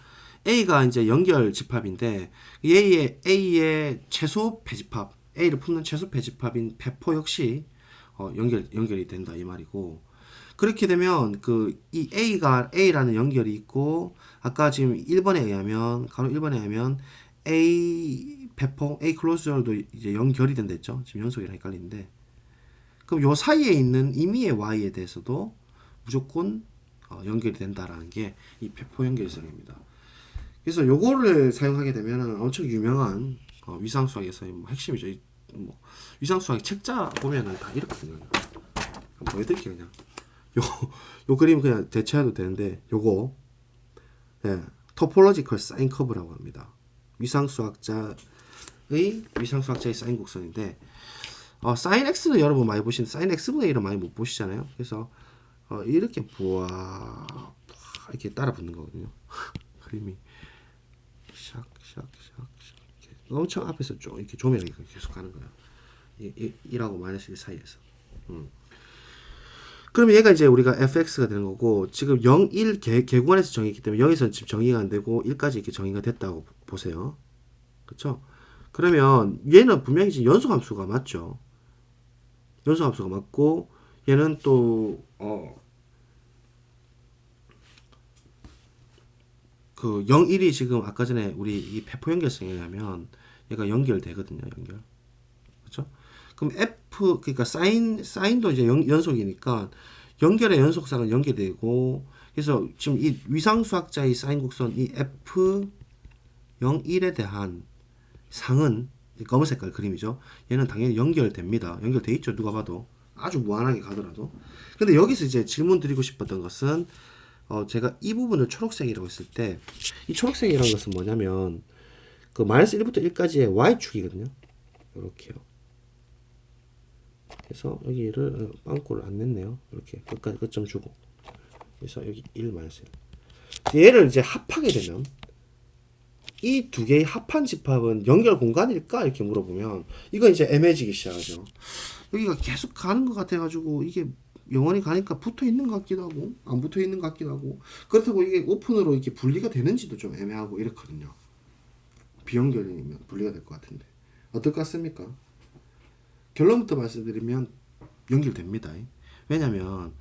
A가 이제 연결 집합인데 A의 최소 배집합, A를 품는 최소 배집합인 배포 역시 연결이 된다 이 말이고, 그렇게 되면 이 A라는 연결이 있고, 아까 지금 1번에 의하면 가로 1번에 의하면 A 배포 A 클로즈절도 이제 연결이 된다 했죠. 지금 연속이랑 헷갈리는데, 그럼 요 사이에 있는 임의의 Y에 대해서도 무조건 연결이 된다라는 게 이 배포 연결성입니다. 그래서 요거를 사용하게 되면 엄청 유명한 위상수학에서의 뭐 핵심이죠. 뭐 위상수학 책자 보면은 다 이렇거든요. 한번 보여드릴게요. 그냥 요 그림 그냥 대체해도 되는데, 요거 토폴로지컬 사인 커브라고 합니다. 위상수학자의 사인 곡선인데, 사인 x는 여러분 많이 보시는데 사인 x분의 1은 많이 못 보시잖아요. 그래서 이렇게 이렇게 따라 붙는 거거든요. 그림이 샥 엄청 앞에서 좀 이렇게 조명이 계속 가는 거예요. 1하고 마이너스 1 사이에서. 그러면 얘가 이제 우리가 fx가 되는 거고, 지금 0, 1 개구간에서 정의했기 때문에 0에서는 지금 정의가 안 되고 1까지 이렇게 정의가 됐다고 보세요. 그쵸? 그러면 얘는 분명히 지금 연소함수가 맞죠? 연소함수가 맞고, 얘는 또 그 0, 1이 지금 아까 전에 우리 이 배포 연결성에 의하면 얘가 연결되거든요. 그렇죠? 그럼 F 그러니까 사인도 이제 연속이니까 연결의 연속상은 연결되고, 그래서 지금 이 위상수학자의 사인 곡선 이 F 0, 1에 대한 상은 검은 색깔 그림이죠. 얘는 당연히 연결됩니다. 연결돼 있죠. 누가 봐도 아주 무한하게 가더라도. 근데 여기서 이제 질문 드리고 싶었던 것은 제가 이 부분을 초록색이라고 했을 때, 이 초록색이라는 것은 뭐냐면 그 마이너스 1부터 1까지의 y축이거든요. 이렇게요. 그래서 여기를 빵꾸를 안 냈네요. 이렇게 끝까지 끝점 주고, 그래서 여기 1 마이너스 1. 얘를 이제 합하게 되면 이 두 개의 합한 집합은 연결 공간일까 이렇게 물어보면 이거 이제 애매해지기 시작하죠. 여기가 계속 가는 것 같아가지고 이게 영원히 가니까 붙어 있는 것 같기도 하고 안 붙어 있는 것 같기도 하고, 그렇다고 이게 오픈으로 이렇게 분리가 되는지도 좀 애매하고 이렇거든요. 비연결이면 분리가 될 것 같은데 어떨 것 같습니까? 결론부터 말씀드리면 연결됩니다. 왜냐면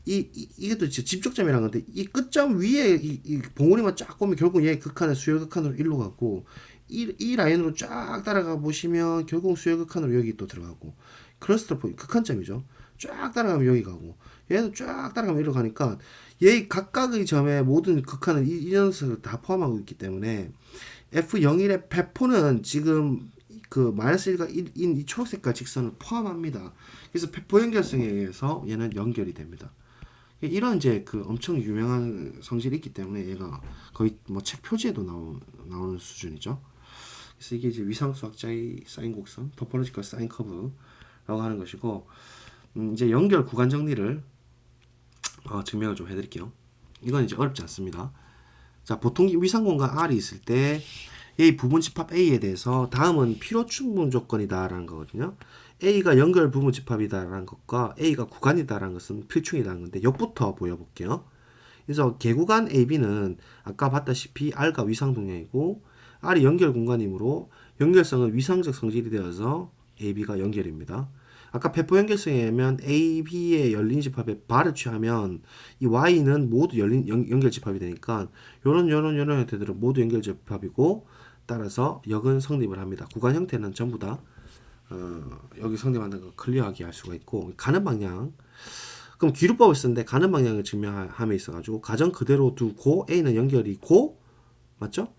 이것도 진짜 집적점이라는 건데, 이 끝점 위에 이 봉우리만 쫙 보면 결국 얘 극한의 수열 극한으로 일로 가고, 이 라인으로 쫙 따라가 보시면 결국 수열 극한으로 여기 또 들어가고, 클러스터 포인트 극한점이죠. 쫙 따라가면 여기 가고, 얘도 쫙 따라가면 이리로 가니까 얘 각각의 점의 모든 극한은 이 녀석을 다 포함하고 있기 때문에 F01의 배포는 지금 그 마이너스 1과 1인 이 초록색깔 직선을 포함합니다. 그래서 배포 연결성에 의해서 얘는 연결이 됩니다. 이런 이제 그 엄청 유명한 성질이 있기 때문에 얘가 거의 뭐 책 표지에도 나오는 수준이죠. 그래서 이게 이제 위상수학자의 사인 곡선, 토포로지컬 사인 커브라고 하는 것이고, 이제 연결 구간 정리를 증명을 좀 해드릴게요. 이건 이제 어렵지 않습니다. 자, 보통 위상공간 R이 있을 때 이 부분 집합 A에 대해서 다음은 필요 충분 조건이다라는 거거든요. A가 연결 부분 집합이다라는 것과 A가 구간이다라는 것은 필충이라는 건데, 역부터 보여볼게요. 그래서 개구간 AB는 아까 봤다시피 R과 위상 동량이고 R이 연결 공간이므로 연결성은 위상적 성질이 되어서 AB가 연결입니다. 아까 배포 연결성에 의하면 AB의 열린 집합에 발을 취하면 이 Y는 모두 연결 집합이 되니까 요런 형태들은 모두 연결 집합이고, 따라서 역은 성립을 합니다. 구간 형태는 전부 다 여기 성립한다는 걸 클리어하게 할 수가 있고, 가는 방향, 그럼 기루법을 쓰는데 가는 방향을 증명함에 있어가지고 가정 그대로 두고 A는 연결이고, 맞죠?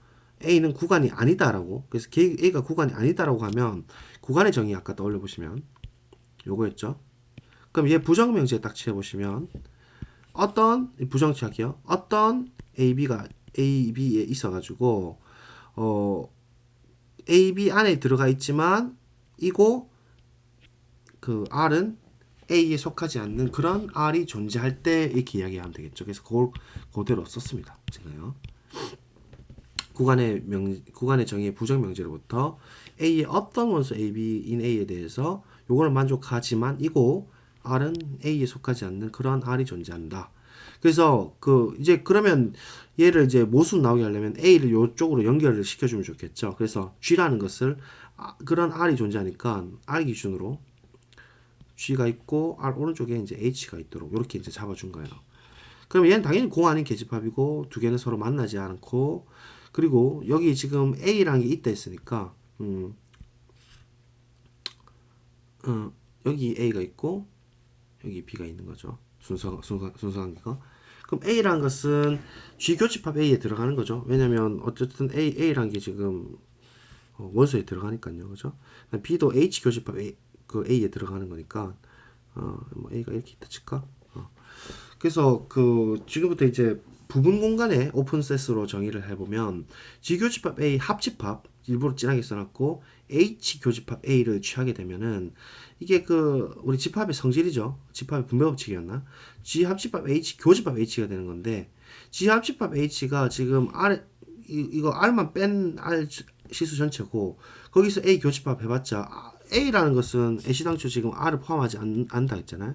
A는 구간이 아니다라고, 그래서 A가 구간이 아니다라고 하면 구간의 정의 아까 떠올려 보시면 요거였죠. 그럼 얘 부정명제에 딱 치해보시면 어떤 부정치할게요. 어떤 AB에 있어가지고 AB 안에 들어가 있지만 이고 그 R은 A에 속하지 않는 그런 R이 존재할 때 이렇게 이야기하면 되겠죠. 그래서 그걸 그대로 썼습니다. 제가요. 구간의 정의의 부정명제로부터 A의 어떤 원소 AB인 A에 대해서 요거는 만족하지만 이고 R은 A에 속하지 않는 그런 R이 존재한다. 그래서 그 이제 그러면 얘를 이제 모순 나오게 하려면 A를 요쪽으로 연결을 시켜주면 좋겠죠. 그래서 G라는 것을 그런 R이 존재하니까 R 기준으로 G가 있고 R 오른쪽에 이제 H가 있도록 이렇게 이제 잡아준 거예요. 그러면 얘는 당연히 공 아닌 계집합이고 두 개는 서로 만나지 않고 그리고 여기 지금 A라는 게 있다 했으니까 여기 A가 있고 여기 B가 있는 거죠. 순서관계가. 그럼 A라는 것은 G 교집합 A에 들어가는 거죠. 왜냐면 어쨌든 A라는 게 지금 원소에 들어가니까요. 그죠? B도 H 교집합 그 A에 들어가는 거니까 뭐 A가 이렇게 있다 칠까? 그래서 그 지금부터 이제 부분 공간에 오픈셋으로 정의를 해보면 G 교집합 A 합집합 일부러 진하게 써놨고 H 교집합 A를 취하게 되면은 이게 그 우리 집합의 성질이죠. 집합의 분배 법칙이었나? G 합집합 H 교집합 H가 되는 건데 G 합집합 H가 지금 R 이거 R만 뺀 R 시수 전체고 거기서 A 교집합 해봤자 A라는 것은 애시당초 지금 R을 포함하지 않는다 했잖아요.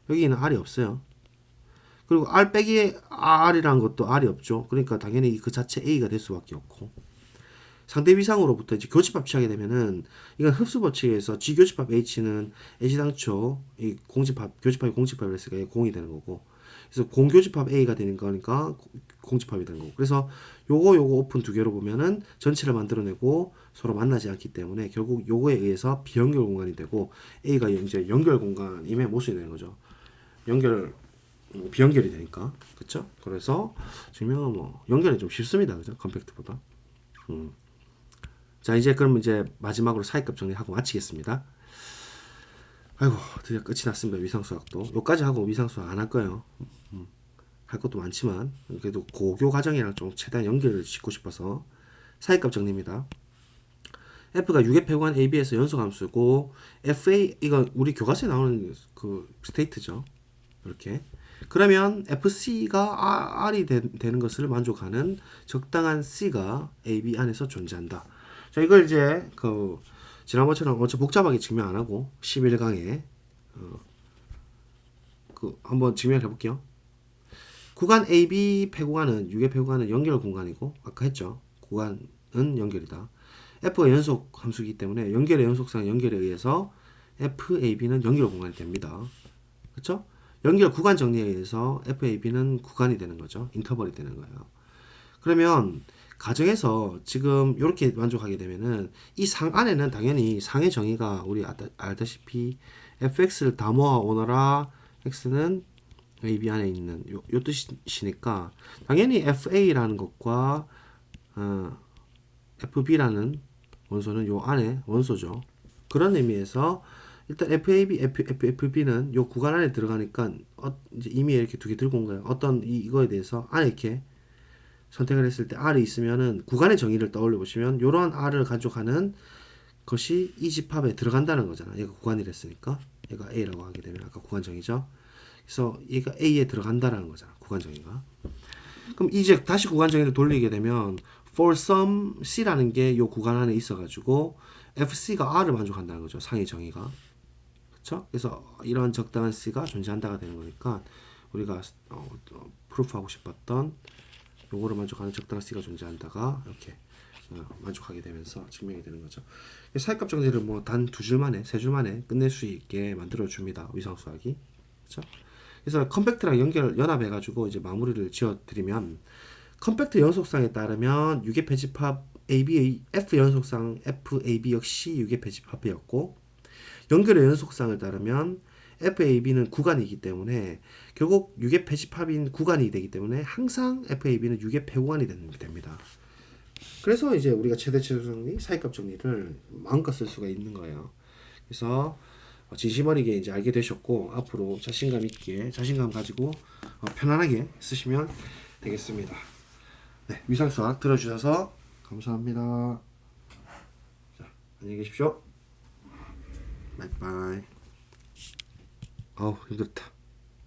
여기는 R이 없어요. 그리고 R 빼기 R이라는 것도 R이 없죠. 그러니까 당연히 그 자체 A가 될 수밖에 없고 상대 위상으로부터 이제 교집합 취하게 되면은 이건 흡수 법칙에서 G 교집합 H는 애시당초 이 교집합이 공집합을 했으니까 공이 되는 거고 그래서 공교집합 A가 되는 거니까 공집합이 되는 거고 그래서 요거 오픈 두 개로 보면은 전체를 만들어내고 서로 만나지 않기 때문에 결국 요거에 의해서 비연결 공간이 되고 A가 이제 연결 공간임에 모순이 되는 거죠. 비연결이 되니까 그쵸? 그래서 증명은 뭐 연결이 좀 쉽습니다. 그죠? 컴팩트보다. 자 이제 그럼 이제 마지막으로 사이값 정리하고 마치겠습니다. 아이고 드디어 끝이 났습니다. 위상수학도 요까지 하고 위상수학 안 할 거예요. 할 것도 많지만 그래도 고교 과정이랑 좀 최대한 연결을 짓고 싶어서 사이값 정리입니다. F가 6의 배관 AB에서 연소함수고 FA 이거 우리 교과서에 나오는 그 스테이트죠. 이렇게 그러면 FC가 R이 되는 것을 만족하는 적당한 C가 AB 안에서 존재한다. 자, 이걸 이제 그 지난번처럼 엄청 복잡하게 증명 안 하고 11강에 그 한번 증명해 볼게요. 구간 AB 폐구간은 6의 폐구간은 연결 공간이고 아까 했죠. 구간은 연결이다. F가 연속 함수이기 때문에 연결의 연속상 연결에 의해서 FAB는 연결 공간이 됩니다. 그렇죠? 연결 구간 정리에 의해서 FAB는 구간이 되는 거죠. 인터벌이 되는 거예요. 그러면 가정에서 지금 이렇게 만족하게 되면은 이 상 안에는 당연히 상의 정의가 우리 알다시피 fx를 다 모아 오너라 x는 AB 안에 있는 요 뜻이니까 당연히 FA라는 것과 FB라는 원소는 요 안에 원소죠. 그런 의미에서 일단 FAB, FB는 요 구간 안에 들어가니까 이제 이미 이렇게 두 개 들고 온 거예요. 어떤 이거에 대해서 안에 이렇게 선택을 했을 때 R이 있으면은 구간의 정의를 떠올려 보시면 요런 R을 가져가는 것이 이 집합에 들어간다는 거잖아. 얘가 구간이랬으니까 얘가 A라고 하게 되면 아까 구간 정의죠. 그래서 얘가 A에 들어간다라는 거잖아. 구간 정의가. 그럼 이제 다시 구간 정의를 돌리게 되면 for some C라는 게 요 구간 안에 있어가지고 FC가 R을 만족한다는 거죠. 상의 정의가. 그렇죠? 그래서 이런 적당한 C가 존재한다가 되는 거니까 우리가 프루프하고 싶었던 요거를 만족하는 적당한 C가 존재한다가 이렇게 만족하게 되면서 증명이 되는 거죠. 사이값 정리를 뭐 단 두 줄 만에, 세 줄 만에 끝낼 수 있게 만들어 줍니다. 위상수학이. 그렇죠? 그래서 컴팩트랑 연합해가지고 이제 마무리를 지어드리면 컴팩트 연속상에 따르면 6의 배집합 AB, F 연속상 FAB 역시 6의 배집합이었고 연결의 연속상을 따르면 FAB는 구간이기 때문에 결국 6의 배집합인 구간이 되기 때문에 항상 FAB는 6의 배구간이 됩니다. 그래서 이제 우리가 최대 최소 정리, 사이값 정리를 마음껏 쓸 수가 있는 거예요. 그래서 진심 어리게 이제 알게 되셨고 앞으로 자신감 있게 자신감 가지고 편안하게 쓰시면 되겠습니다. 네, 위상수학 들어주셔서 감사합니다. 자, 안녕히 계십시오. 바이바이. 아우 힘들다.